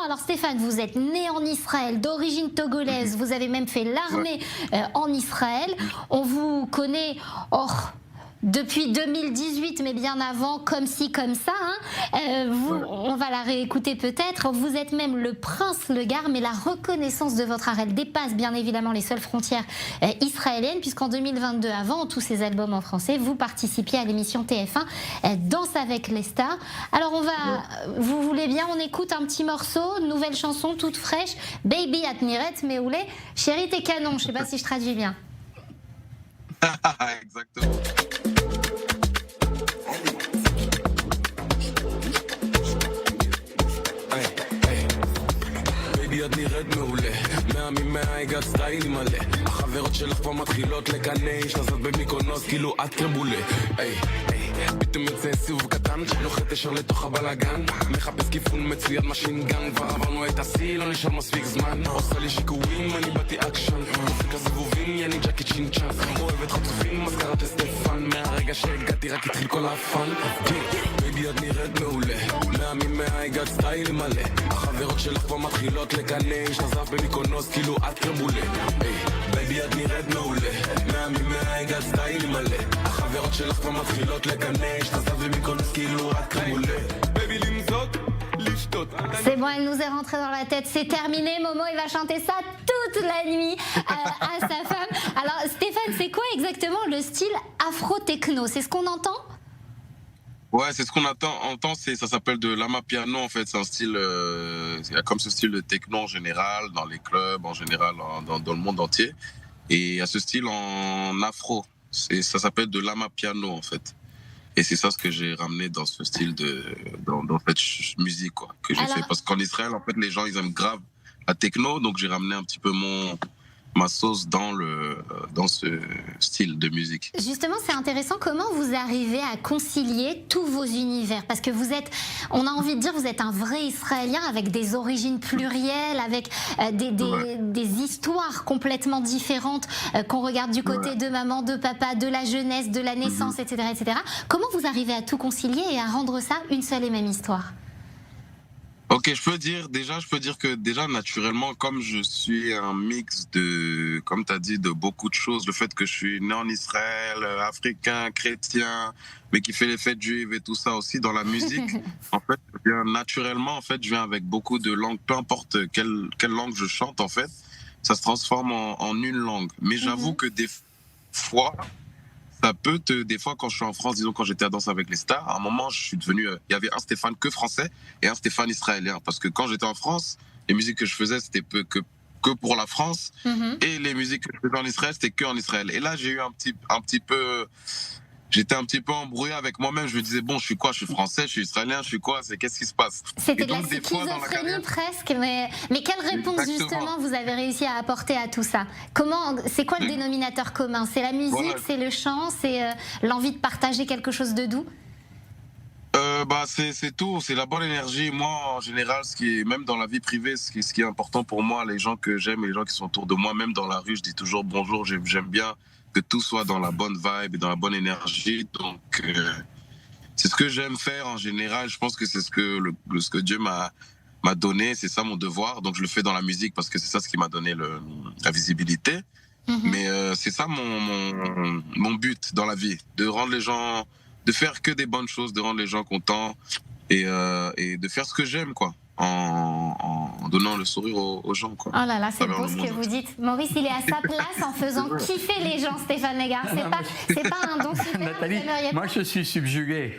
Alors Stéphane, vous êtes né en Israël, d'origine togolaise, vous avez même fait l'armée en Israël. On vous connaît depuis 2018, mais bien avant, comme ci, comme ça. On va la réécouter peut-être. Vous êtes même le prince Le Gard, mais la reconnaissance de votre art, elle dépasse bien évidemment les seules frontières israéliennes, puisqu'en 2022, avant tous ces albums en français, vous participiez à l'émission TF1 Danse avec les stars. Alors vous voulez bien, on écoute un petit morceau, nouvelle chanson toute fraîche, Baby at Niret Meoulé, Chérie t'es canon, je sais pas si je traduis bien. Exactement. את נראית מעולה, מהמאה הגעת סטיילי מלא, החברות שלך פה מתחילות לקנא, איש לזאת במיקונוס כאילו את קרבולה, פתאום יוצא סיבוב קטן שלוחת ישר לתוך הבלגן, מחפש כיוון מצויד משינגן, כבר עברנו את השיא, לא נשאר מספיק זמן, עושה לי שיקויים, אני באתי אקשן, דופק הזבובים, יני ג'קי צ'ינצ'אן, אוהבת חצופים, אז קראת סטפן, מהרגע שהגעתי רק התחיל כל הפן, בייבי את נראית מעולה, מהמאה הגעת סטיילי מלא, החברות שלך פה מתחילות לקנא, איש נזף במיקונוס כאילו את קרבולה, בייבי את נראית מעולה, מהמאה הגעת סטיילי מלא, החברות שלך כבר מתחילות לקנא, איש נזף במיקונוס כאילו את קרבולה, בייבי למזוג C'est bon, elle nous est rentrée dans la tête, c'est terminé. Momo, il va chanter ça toute la nuit à sa femme. Alors Stéphane, c'est quoi exactement le style afro-techno? C'est ce qu'on entend? Ouais, c'est ce qu'on entend, ça s'appelle de l'amapiano en fait, c'est un style, comme ce style de techno en général, dans les clubs, en général, dans le monde entier. Et il y a ce style en afro, ça s'appelle de l'amapiano en fait. Et c'est ça ce que j'ai ramené dans ce style dans cette musique quoi, que j'ai fait. Parce qu'en Israël, en fait, les gens, ils aiment grave la techno, donc j'ai ramené un petit peu ma sauce dans ce style de musique. Justement, c'est intéressant comment vous arrivez à concilier tous vos univers, parce que vous êtes, on a envie de dire, vous êtes un vrai Israélien avec des origines plurielles, avec des histoires complètement différentes qu'on regarde du côté de maman, de papa, de la jeunesse, de la naissance, etc., etc. Comment vous arrivez à tout concilier et à rendre ça une seule et même histoire? Ok, je peux dire que déjà naturellement, comme je suis un mix de, comme tu as dit, de beaucoup de choses, le fait que je suis né en Israël, africain, chrétien, mais qui fait les fêtes juives et tout ça aussi dans la musique, en fait, naturellement, en fait, je viens avec beaucoup de langues, peu importe quelle langue je chante, en fait, ça se transforme en une langue. Mais j'avoue que des fois, des fois, quand je suis en France, disons quand j'étais à Danse avec les stars, à un moment, je suis devenu, il y avait un Stéphane que français et un Stéphane israélien. Parce que quand j'étais en France, les musiques que je faisais, c'était que pour la France. Et les musiques que je faisais en Israël, c'était que en Israël. Et là, j'ai eu j'étais un petit peu embrouillé avec moi-même. Je me disais, bon, je suis quoi? Je suis français, je suis israélien, je suis quoi? Qu'est-ce qui se passe? C'était de la schizophrénie presque, mais quelle réponse justement vous avez réussi à apporter à tout ça? C'est quoi le dénominateur commun? C'est la musique, c'est le chant, c'est l'envie de partager quelque chose de doux? C'est tout, c'est la bonne énergie. Moi, en général, même dans la vie privée, ce qui est important pour moi, les gens que j'aime et les gens qui sont autour de moi, même dans la rue, je dis toujours bonjour, j'aime bien que tout soit dans la bonne vibe et dans la bonne énergie. Donc, c'est ce que j'aime faire en général. Je pense que c'est ce que Dieu m'a donné, c'est ça mon devoir. Donc, je le fais dans la musique parce que c'est ça ce qui m'a donné la visibilité. Mais c'est ça mon but dans la vie, de rendre les gens, de faire que des bonnes choses, de rendre les gens contents et de faire ce que j'aime, quoi. En donnant le sourire aux gens, quoi. Oh là là, c'est beau ce que vous dites. Maurice, il est à sa place en faisant kiffer les gens, Stéphane Le Gard. C'est pas un don super. Nathalie, moi je suis subjugué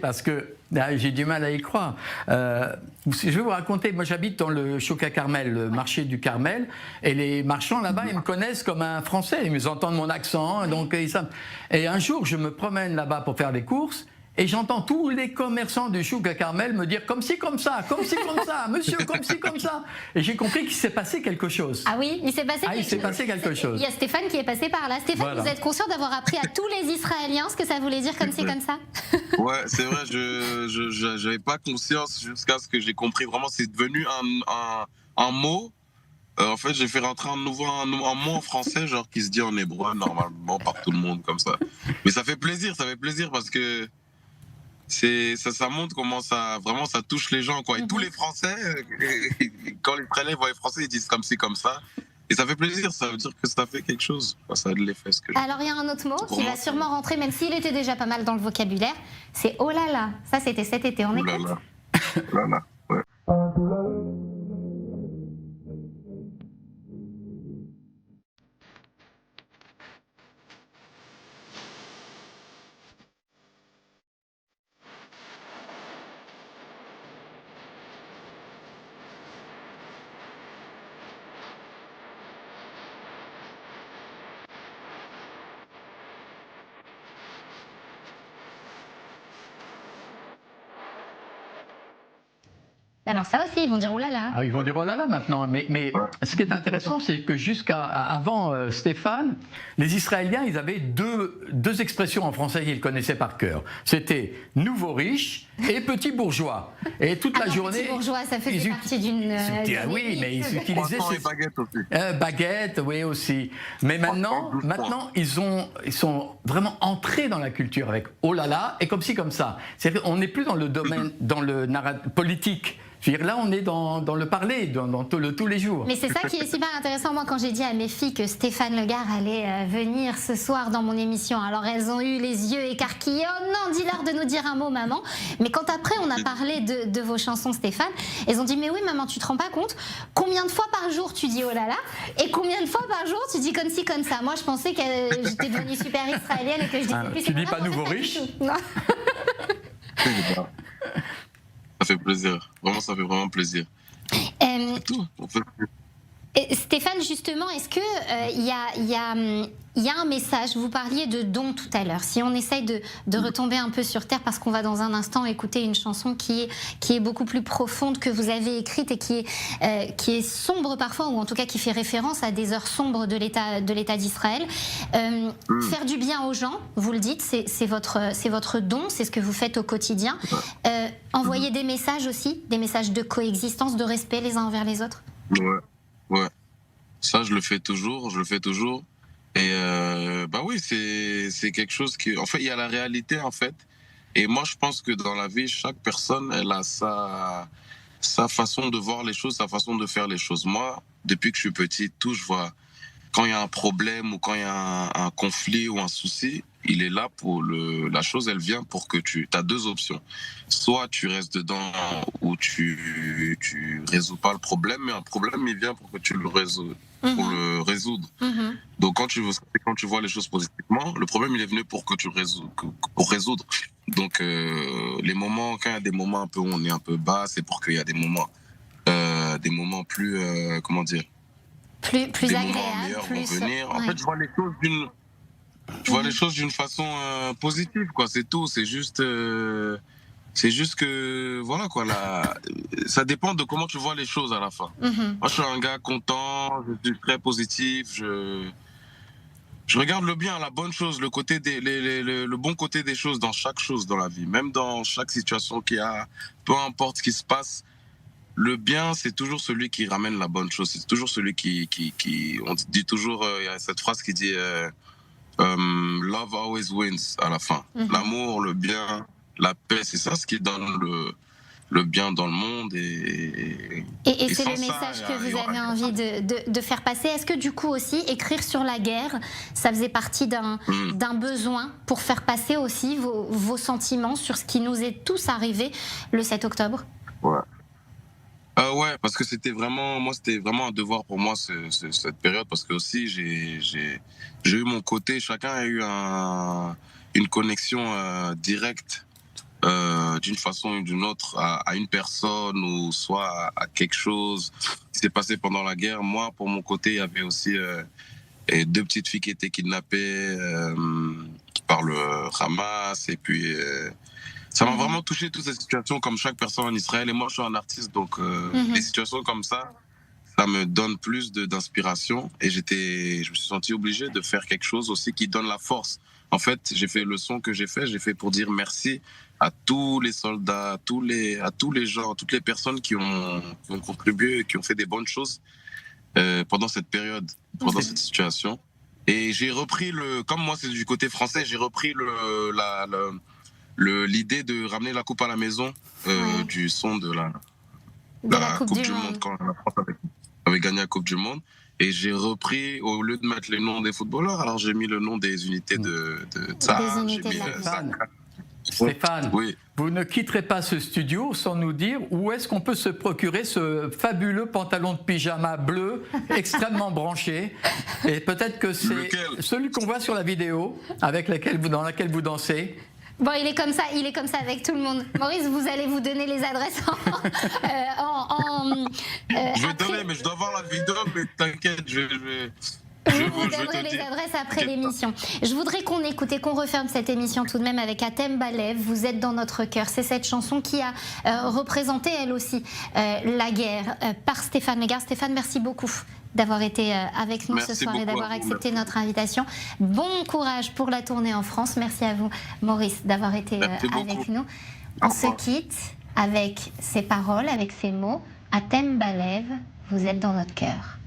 parce que j'ai du mal à y croire. Je vais vous raconter, moi j'habite dans le Choca Carmel, le marché du Carmel, et les marchands là-bas, ils me connaissent comme un Français, ils entendent mon accent, donc ils savent. Et un jour, je me promène là-bas pour faire les courses, et j'entends tous les commerçants du Chouk à Carmel me dire comme ci, comme ça, monsieur, comme ci, comme ça. Et j'ai compris qu'il s'est passé quelque chose. Ah oui, il s'est passé quelque chose. Il y a Stéphane qui est passé par là. Stéphane, voilà. Vous êtes conscient d'avoir appris à tous les Israéliens ce que ça voulait dire comme ci, comme ça? Ouais, c'est vrai, je n'avais pas conscience jusqu'à ce que j'ai compris. Vraiment, c'est devenu un mot. En fait, j'ai fait rentrer un mot en français, genre qui se dit en hébreu normalement par tout le monde comme ça. Mais ça fait plaisir parce que ça montre comment ça vraiment ça touche les gens quoi. Et tous les Français, quand les prélèvent voient les Français, ils disent comme ci comme ça. Et ça fait plaisir, ça veut dire que ça fait quelque chose. Enfin, ça a de l'effet ce que je... Alors il y a un autre mot Pour qui moi, va sûrement rentrer, même s'il était déjà pas mal dans le vocabulaire, c'est oh là là. Ça c'était cet été, on Oh là écoute. là. Oh là là. Ouais. Alors ça aussi, ils vont dire oh là là. Ah, ils vont dire oh là là maintenant. Mais ce qui est intéressant, c'est que jusqu'à avant Stéphane, les Israéliens, ils avaient deux expressions en français qu'ils connaissaient par cœur. C'était nouveau riche et petit bourgeois. Et toute la Alors, journée. petit bourgeois, ça faisait ils partie d'une. Ah oui, mais ils utilisaient Croissant et baguette aussi. baguette, oui aussi. Mais maintenant, ils sont vraiment entrés dans la culture avec oh là là et comme ci comme ça. C'est-à-dire qu'on n'est plus dans le domaine, dans le politique. C'est-à-dire là, on est dans le parler, dans tous les jours. Mais c'est ça qui est super intéressant. Moi, quand j'ai dit à mes filles que Stéphane Le Gard allait venir ce soir dans mon émission, alors elles ont eu les yeux écarquillés. Oh non, dis-leur de nous dire un mot, maman. Mais quand après, on a parlé de vos chansons, Stéphane, elles ont dit, mais oui, maman, tu te rends pas compte combien de fois par jour tu dis oh là là et combien de fois par jour tu dis comme ci, comme ça. Moi, je pensais que j'étais devenue super israélienne et que je disais plus. Tu dis pas nouveau riche? Non. Ça fait plaisir. Vraiment, ça fait vraiment plaisir. C'est tout. On fait... Stéphane, justement, est-ce que il y a un message? Vous parliez de don tout à l'heure. Si on essaye de retomber un peu sur terre, parce qu'on va dans un instant écouter une chanson qui est beaucoup plus profonde, que vous avez écrite et qui est sombre parfois, ou en tout cas qui fait référence à des heures sombres de l'État d'Israël. Faire du bien aux gens, vous le dites, c'est votre don, c'est ce que vous faites au quotidien. Envoyer des messages aussi, des messages de coexistence, de respect les uns envers les autres. Ouais. Ça, je le fais toujours. Et bah oui, c'est quelque chose qui... En fait, il y a la réalité, en fait. Et moi, je pense que dans la vie, chaque personne, elle a sa façon de voir les choses, sa façon de faire les choses. Moi, depuis que je suis petit, je vois... Quand il y a un problème ou quand il y a un conflit ou un souci, il est là pour la chose, elle vient pour que tu as deux options. Soit tu restes dedans ou tu résous pas le problème, mais un problème, il vient pour que tu le résous, pour le résoudre. Donc quand tu vois les choses positivement, le problème, il est venu pour que tu pour résoudre. Donc les moments, quand il y a des moments un peu où on est un peu bas, c'est pour qu'il y a des moments plus, comment dire, plus des agréable, moments meilleurs vont plus venir. En ouais. fait, je vois les choses d'une façon positive, quoi. C'est tout. C'est juste que voilà quoi. Ça dépend de comment tu vois les choses à la fin. Moi, je suis un gars content. Je suis très positif. Je regarde le bien, la bonne chose, le bon côté des choses dans chaque chose dans la vie, même dans chaque situation qu'il y a. Peu importe ce qui se passe. Le bien, c'est toujours celui qui ramène la bonne chose. C'est toujours celui qui on dit toujours, il y a cette phrase qui dit love always wins à la fin. L'amour, le bien, la paix, c'est ça ce qui donne le bien dans le monde. Et c'est sans le message ça, que vous avez envie de faire passer. Est-ce que du coup aussi, écrire sur la guerre, ça faisait partie d'un besoin pour faire passer aussi vos sentiments sur ce qui nous est tous arrivé le 7 octobre? Ouais. Ouais, parce que c'était vraiment un devoir pour moi cette période, parce que aussi j'ai eu mon côté, chacun a eu une connexion directe d'une façon ou d'une autre à une personne ou soit à quelque chose qui s'est passé pendant la guerre. Moi, pour mon côté, il y avait aussi deux petites filles qui étaient kidnappées par le Hamas, et puis ça m'a vraiment touché, toutes ces situations, comme chaque personne en Israël. Et moi, je suis un artiste, donc des situations comme ça me donne plus d'inspiration. Et je me suis senti obligé de faire quelque chose aussi qui donne la force. En fait, j'ai fait le son que j'ai fait pour dire merci à tous les soldats, à tous les gens, à toutes les personnes qui ont contribué, qui ont fait des bonnes choses pendant cette période, pendant cette situation. Et j'ai repris comme moi c'est du côté français, j'ai repris l'idée de ramener la coupe à la maison du son de la Coupe du Monde. Quand la France avait gagné la Coupe du Monde. Et j'ai repris, au lieu de mettre les noms des footballeurs, alors j'ai mis le nom des unités de ça. Des unités de la Stéphane, oui. Vous ne quitterez pas ce studio sans nous dire où est-ce qu'on peut se procurer ce fabuleux pantalon de pyjama bleu extrêmement branché. Et peut-être que c'est celui qu'on voit sur la vidéo dans laquelle vous dansez. Bon, il est comme ça avec tout le monde. Maurice, vous allez vous donner les adresses je vais donner, mais je dois voir la vidéo, mais t'inquiète, je vous donnerai les adresses après l'émission. Je voudrais qu'on écoute et qu'on referme cette émission tout de même avec Hatem Balev, Vous êtes dans notre cœur. C'est cette chanson qui a représenté elle aussi la guerre par Stéphane Legare. Stéphane, merci beaucoup d'avoir été avec nous ce soir et d'avoir accepté notre invitation. Bon courage pour la tournée en France. Merci à vous, Maurice, d'avoir été avec nous. On se quitte avec ces paroles, avec ces mots. Hatem Balev, Vous êtes dans notre cœur.